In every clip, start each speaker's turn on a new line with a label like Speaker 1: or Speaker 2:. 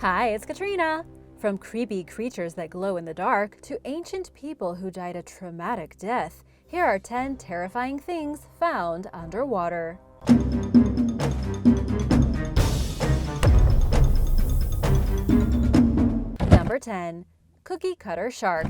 Speaker 1: Hi, it's Katrina! From creepy creatures that glow in the dark to ancient people who died a traumatic death, here are 10 terrifying things found underwater. Number 10. Cookiecutter Shark.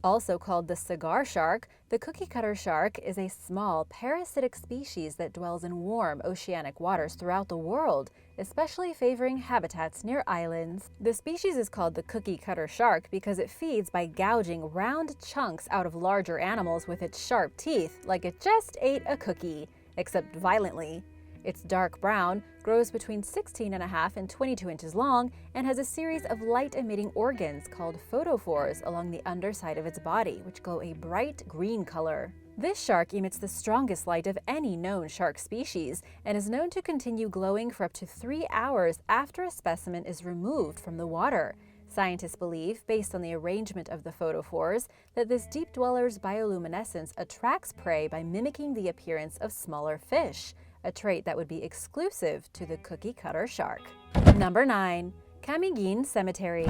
Speaker 1: Also called the cigar shark, the cookiecutter shark is a small, parasitic species that dwells in warm, oceanic waters throughout the world, especially favoring habitats near islands. The species is called the cookiecutter shark because it feeds by gouging round chunks out of larger animals with its sharp teeth, like it just ate a cookie, except violently. It's dark brown, grows between 16.5 and 22 inches long, and has a series of light-emitting organs called photophores along the underside of its body, which glow a bright green color. This shark emits the strongest light of any known shark species and is known to continue glowing for up to 3 hours after a specimen is removed from the water. Scientists believe, based on the arrangement of the photophores, that this deep dweller's bioluminescence attracts prey by mimicking the appearance of smaller fish, a trait that would be exclusive to the cookiecutter shark. Number 9. Camiguin Cemetery.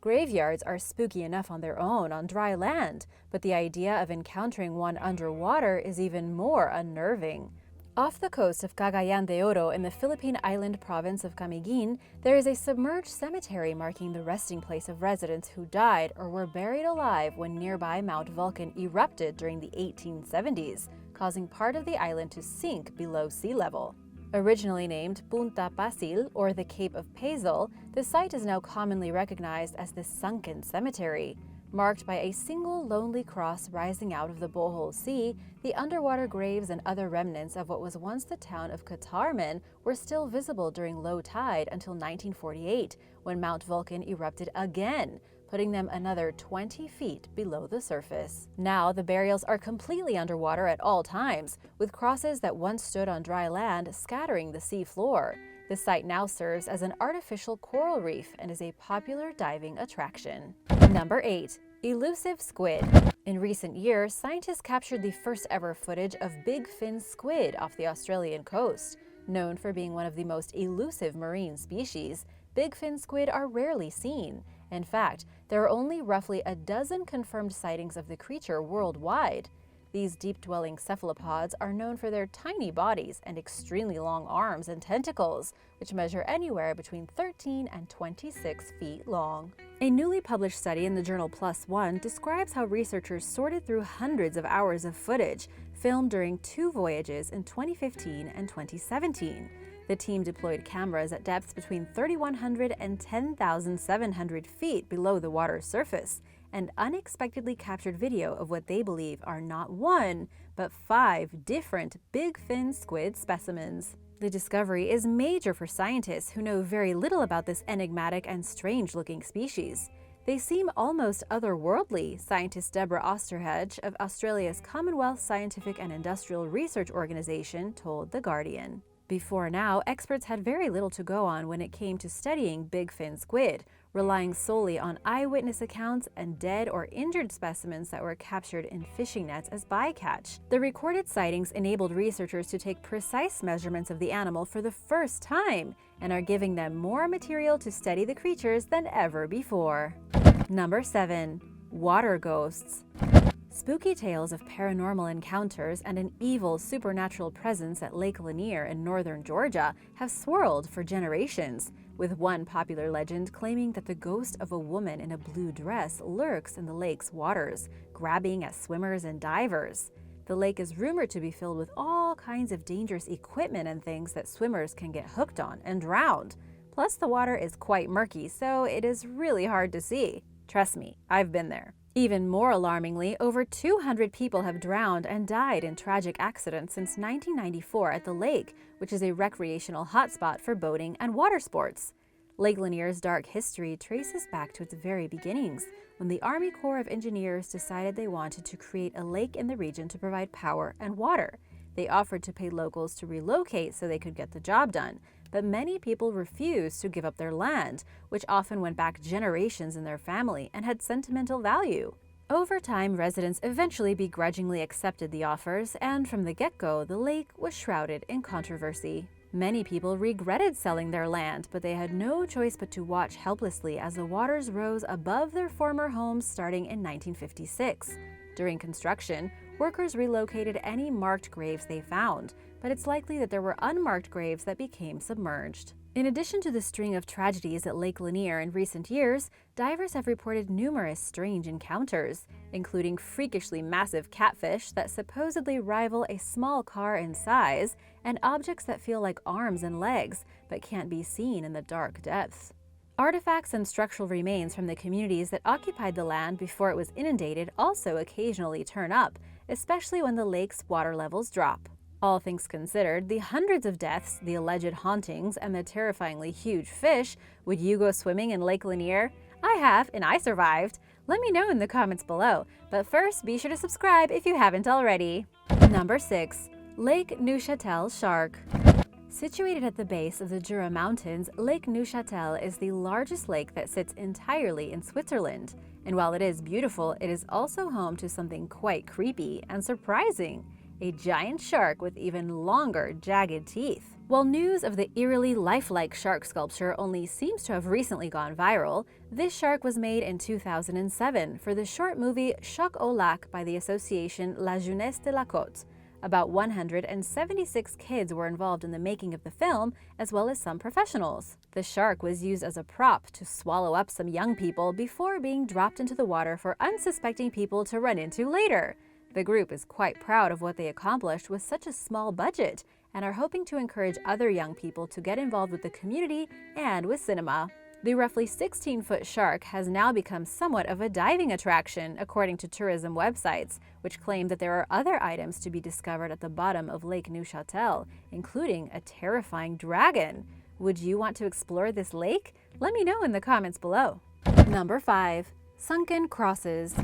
Speaker 1: Graveyards are spooky enough on their own on dry land, but the idea of encountering one underwater is even more unnerving. Off the coast of Cagayan de Oro in the Philippine island province of Camiguin, there is a submerged cemetery marking the resting place of residents who died or were buried alive when nearby Mount Vulcan erupted during the 1870s, causing part of the island to sink below sea level. Originally named Punta Pasil, or the Cape of Pasil, the site is now commonly recognized as the Sunken Cemetery. Marked by a single lonely cross rising out of the Bohol Sea, the underwater graves and other remnants of what was once the town of Catarman were still visible during low tide until 1948, when Mount Vulcan erupted again, putting them another 20 feet below the surface. Now, the burials are completely underwater at all times, with crosses that once stood on dry land scattering the sea floor. The site now serves as an artificial coral reef and is a popular diving attraction. Number 8. Elusive squid. In recent years, scientists captured the first ever footage of big fin squid off the Australian coast. Known for being one of the most elusive marine species, big fin squid are rarely seen. In fact, there are only roughly a dozen confirmed sightings of the creature worldwide. These deep-dwelling cephalopods are known for their tiny bodies and extremely long arms and tentacles, which measure anywhere between 13 and 26 feet long. A newly published study in the journal PLOS ONE describes how researchers sorted through hundreds of hours of footage filmed during 2 voyages in 2015 and 2017. The team deployed cameras at depths between 3,100 and 10,700 feet below the water's surface, and unexpectedly captured video of what they believe are not 1, but 5 different big fin squid specimens. The discovery is major for scientists who know very little about this enigmatic and strange-looking species. They seem almost otherworldly, scientist Deborah Osterhage of Australia's Commonwealth Scientific and Industrial Research Organisation told The Guardian. Before now, experts had very little to go on when it came to studying big fin squid, relying solely on eyewitness accounts and dead or injured specimens that were captured in fishing nets as bycatch. The recorded sightings enabled researchers to take precise measurements of the animal for the first time and are giving them more material to study the creatures than ever before. Number 7. Water ghosts. Spooky tales of paranormal encounters and an evil supernatural presence at Lake Lanier in northern Georgia have swirled for generations, with one popular legend claiming that the ghost of a woman in a blue dress lurks in the lake's waters, grabbing at swimmers and divers. The lake is rumored to be filled with all kinds of dangerous equipment and things that swimmers can get hooked on and drowned. Plus, the water is quite murky, so it is really hard to see. Trust me, I've been there. Even more alarmingly, over 200 people have drowned and died in tragic accidents since 1994 at the lake, which is a recreational hotspot for boating and water sports. Lake Lanier's dark history traces back to its very beginnings, when the Army Corps of Engineers decided they wanted to create a lake in the region to provide power and water. They offered to pay locals to relocate so they could get the job done, but many people refused to give up their land, which often went back generations in their family and had sentimental value. Over time, residents eventually begrudgingly accepted the offers, and from the get-go, the lake was shrouded in controversy. Many people regretted selling their land, but they had no choice but to watch helplessly as the waters rose above their former homes starting in 1956. During construction, workers relocated any marked graves they found, but it's likely that there were unmarked graves that became submerged. In addition to the string of tragedies at Lake Lanier in recent years, divers have reported numerous strange encounters, including freakishly massive catfish that supposedly rival a small car in size, and objects that feel like arms and legs but can't be seen in the dark depths. Artifacts and structural remains from the communities that occupied the land before it was inundated also occasionally turn up, especially when the lake's water levels drop. All things considered, the hundreds of deaths, the alleged hauntings, and the terrifyingly huge fish, would you go swimming in Lake Lanier? I have, and I survived. Let me know in the comments below. But first, be sure to subscribe if you haven't already. Number 6. Lake Neuchâtel Shark. Situated at the base of the Jura Mountains, Lake Neuchâtel is the largest lake that sits entirely in Switzerland. And while it is beautiful, it is also home to something quite creepy and surprising: a giant shark with even longer, jagged teeth. While news of the eerily lifelike shark sculpture only seems to have recently gone viral, this shark was made in 2007 for the short movie Choc au Lac by the association La Jeunesse De La Côte. About 176 kids were involved in the making of the film, as well as some professionals. The shark was used as a prop to swallow up some young people before being dropped into the water for unsuspecting people to run into later. The group is quite proud of what they accomplished with such a small budget and are hoping to encourage other young people to get involved with the community and with cinema. The roughly 16-foot shark has now become somewhat of a diving attraction, according to tourism websites, which claim that there are other items to be discovered at the bottom of Lake Neuchâtel, including a terrifying dragon. Would you want to explore this lake? Let me know in the comments below. Number 5. Sunken Crosses.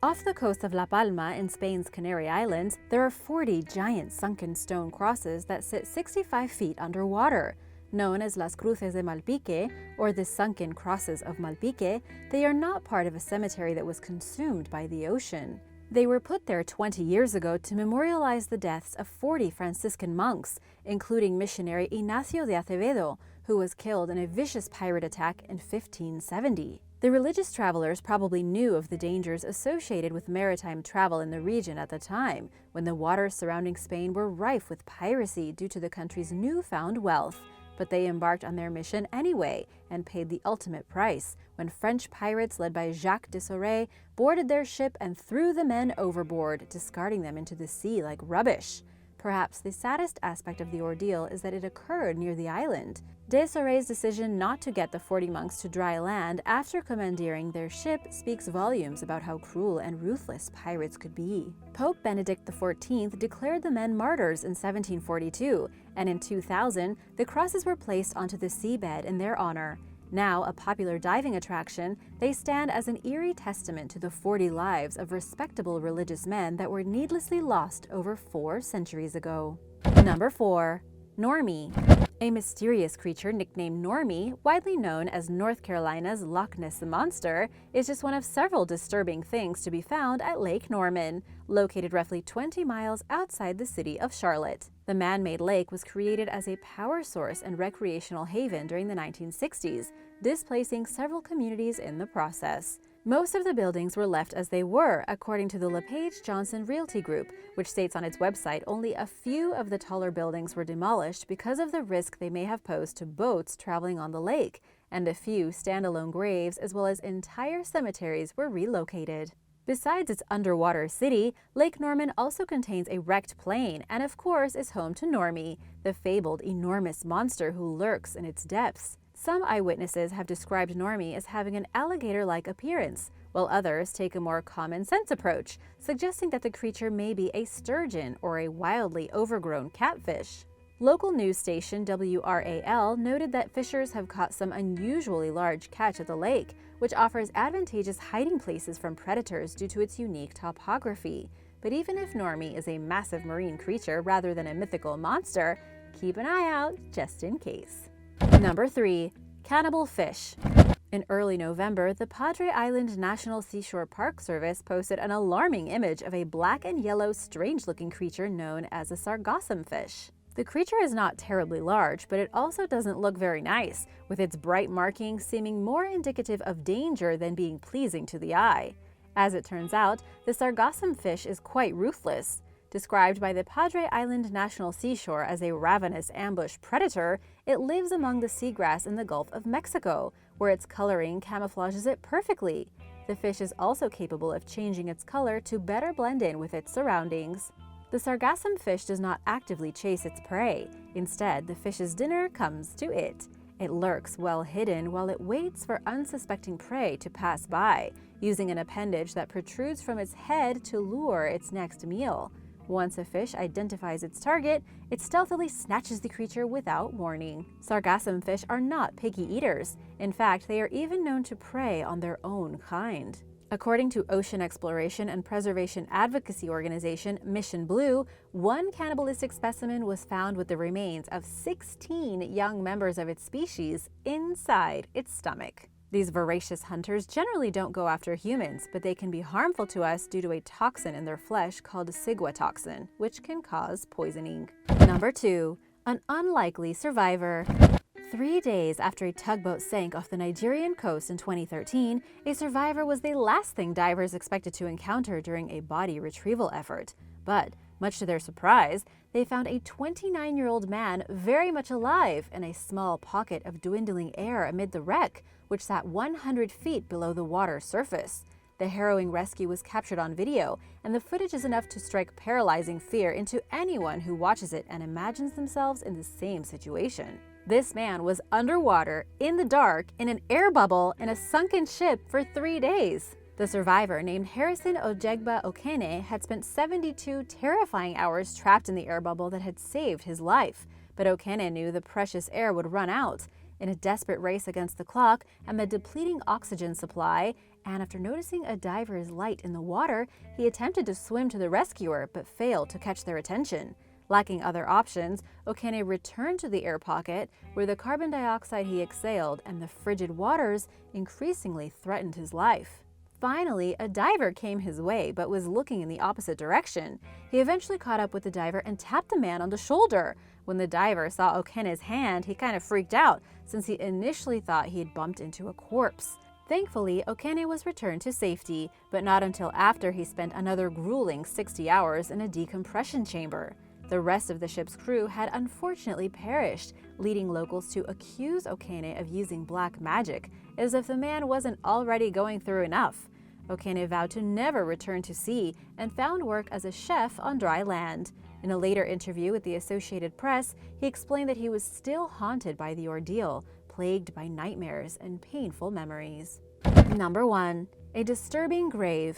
Speaker 1: Off the coast of La Palma in Spain's Canary Islands, there are 40 giant sunken stone crosses that sit 65 feet underwater. Known as Las Cruces De Malpique, or the Sunken Crosses of Malpique, they are not part of a cemetery that was consumed by the ocean. They were put there 20 years ago to memorialize the deaths of 40 Franciscan monks, including missionary Ignacio de Acevedo, who was killed in a vicious pirate attack in 1570. The religious travelers probably knew of the dangers associated with maritime travel in the region at the time, when the waters surrounding Spain were rife with piracy due to the country's newfound wealth. But they embarked on their mission anyway and paid the ultimate price when French pirates led by Jacques De Sores boarded their ship and threw the men overboard, discarding them into the sea like rubbish. Perhaps the saddest aspect of the ordeal is that it occurred near the island. De Sores' decision not to get the 40 monks to dry land after commandeering their ship speaks volumes about how cruel and ruthless pirates could be. Pope Benedict XIV declared the men martyrs in 1742, and in 2000, the crosses were placed onto the seabed in their honor. Now a popular diving attraction, they stand as an eerie testament to the 40 lives of respectable religious men that were needlessly lost over 4 centuries ago. Number 4. Normie. A mysterious creature nicknamed Normie, widely known as North Carolina's Loch Ness Monster, is just one of several disturbing things to be found at Lake Norman, located roughly 20 miles outside the city of Charlotte. The man-made lake was created as a power source and recreational haven during the 1960s, displacing several communities in the process. Most of the buildings were left as they were, according to the LePage Johnson Realty Group, which states on its website only a few of the taller buildings were demolished because of the risk they may have posed to boats traveling on the lake, and a few standalone graves as well as entire cemeteries were relocated. Besides its underwater city, Lake Norman also contains a wrecked plane and of course is home to Normie, the fabled enormous monster who lurks in its depths. Some eyewitnesses have described Normie as having an alligator-like appearance, while others take a more common-sense approach, suggesting that the creature may be a sturgeon or a wildly overgrown catfish. Local news station WRAL noted that fishers have caught some unusually large catch at the lake, which offers advantageous hiding places from predators due to its unique topography. But even if Normie is a massive marine creature rather than a mythical monster, keep an eye out just in case. Number 3. Cannibal fish. In early November, the Padre Island National Seashore Park Service posted an alarming image of a black and yellow strange-looking creature known as a sargassum fish. The creature is not terribly large, but it also doesn't look very nice, with its bright markings seeming more indicative of danger than being pleasing to the eye. As it turns out, the Sargassum fish is quite ruthless. Described by the Padre Island National Seashore as a ravenous ambush predator, it lives among the seagrass in the Gulf of Mexico, where its coloring camouflages it perfectly. The fish is also capable of changing its color to better blend in with its surroundings. The Sargassum fish does not actively chase its prey. Instead, the fish's dinner comes to it. It lurks well hidden while it waits for unsuspecting prey to pass by, using an appendage that protrudes from its head to lure its next meal. Once a fish identifies its target, it stealthily snatches the creature without warning. Sargassum fish are not picky eaters. In fact, they are even known to prey on their own kind. According to ocean exploration and preservation advocacy organization Mission Blue, one cannibalistic specimen was found with the remains of 16 young members of its species inside its stomach. These voracious hunters generally don't go after humans, but they can be harmful to us due to a toxin in their flesh called ciguatoxin, which can cause poisoning. Number 2. An unlikely survivor. 3 days after a tugboat sank off the Nigerian coast in 2013, a survivor was the last thing divers expected to encounter during a body retrieval effort. But, much to their surprise, they found a 29-year-old man very much alive in a small pocket of dwindling air amid the wreck, which sat 100 feet below the water's surface. The harrowing rescue was captured on video, and the footage is enough to strike paralyzing fear into anyone who watches it and imagines themselves in the same situation. This man was underwater, in the dark, in an air bubble, in a sunken ship for 3 days. The survivor, named Harrison Ojegba Okene, had spent 72 terrifying hours trapped in the air bubble that had saved his life. But Okene knew the precious air would run out. In a desperate race against the clock and the depleting oxygen supply, and after noticing a diver's light in the water, he attempted to swim to the rescuer but failed to catch their attention. Lacking other options, Okene returned to the air pocket, where the carbon dioxide he exhaled and the frigid waters increasingly threatened his life. Finally, a diver came his way, but was looking in the opposite direction. He eventually caught up with the diver and tapped the man on the shoulder. When the diver saw Okene's hand, he kind of freaked out, since he initially thought he had bumped into a corpse. Thankfully, Okene was returned to safety, but not until after he spent another grueling 60 hours in a decompression chamber. The rest of the ship's crew had unfortunately perished, leading locals to accuse Okene of using black magic, as if the man wasn't already going through enough. Okene vowed to never return to sea and found work as a chef on dry land. In a later interview with the Associated Press, he explained that he was still haunted by the ordeal, plagued by nightmares and painful memories. Number 1. A disturbing grave.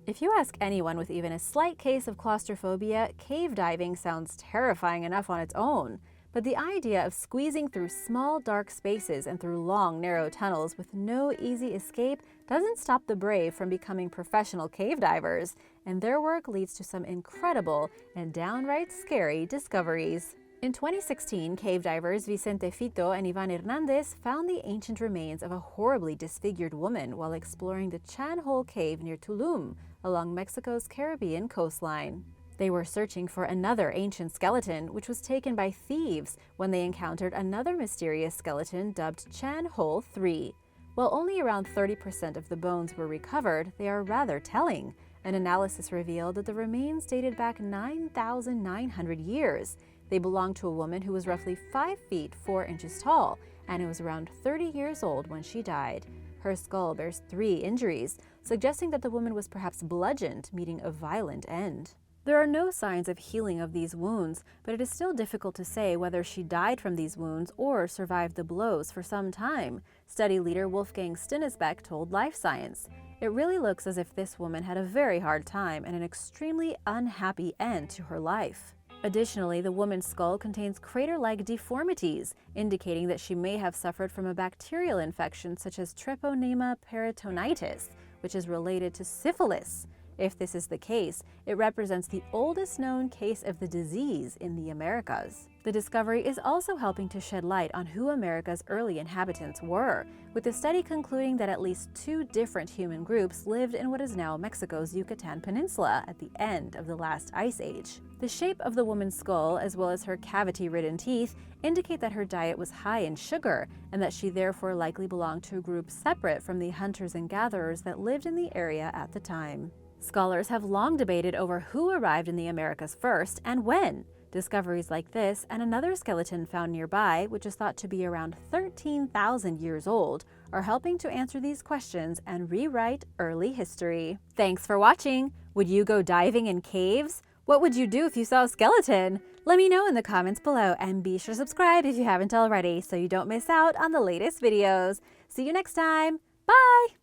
Speaker 1: If you ask anyone with even a slight case of claustrophobia, cave diving sounds terrifying enough on its own. But the idea of squeezing through small, dark spaces and through long, narrow tunnels with no easy escape doesn't stop the brave from becoming professional cave divers, and their work leads to some incredible and downright scary discoveries. In 2016, cave divers Vicente Fito and Ivan Hernandez found the ancient remains of a horribly disfigured woman while exploring the Chan Hole Cave near Tulum, along Mexico's Caribbean coastline. They were searching for another ancient skeleton, which was taken by thieves when they encountered another mysterious skeleton dubbed Chan Hole 3. While only around 30% of the bones were recovered, they are rather telling. An analysis revealed that the remains dated back 9,900 years. They belonged to a woman who was roughly 5 feet 4 inches tall, and who was around 30 years old when she died. Her skull bears 3 injuries, suggesting that the woman was perhaps bludgeoned, meeting a violent end. There are no signs of healing of these wounds, but it is still difficult to say whether she died from these wounds or survived the blows for some time, study leader Wolfgang Stinnesbeck told Life Science. It really looks as if this woman had a very hard time and an extremely unhappy end to her life. Additionally, the woman's skull contains crater-like deformities, indicating that she may have suffered from a bacterial infection such as Treponema Peritonitis, which is related to syphilis. If this is the case, it represents the oldest known case of the disease in the Americas. The discovery is also helping to shed light on who America's early inhabitants were, with the study concluding that at least 2 different human groups lived in what is now Mexico's Yucatan Peninsula at the end of the last ice age. The shape of the woman's skull, as well as her cavity-ridden teeth, indicate that her diet was high in sugar, and that she therefore likely belonged to a group separate from the hunters and gatherers that lived in the area at the time. Scholars have long debated over who arrived in the Americas first and when. Discoveries like this and another skeleton found nearby, which is thought to be around 13,000 years old, are helping to answer these questions and rewrite early history. Thanks for watching! Would you go diving in caves? What would you do if you saw a skeleton? Let me know in the comments below, and be sure to subscribe if you haven't already so you don't miss out on the latest videos. See you next time! Bye!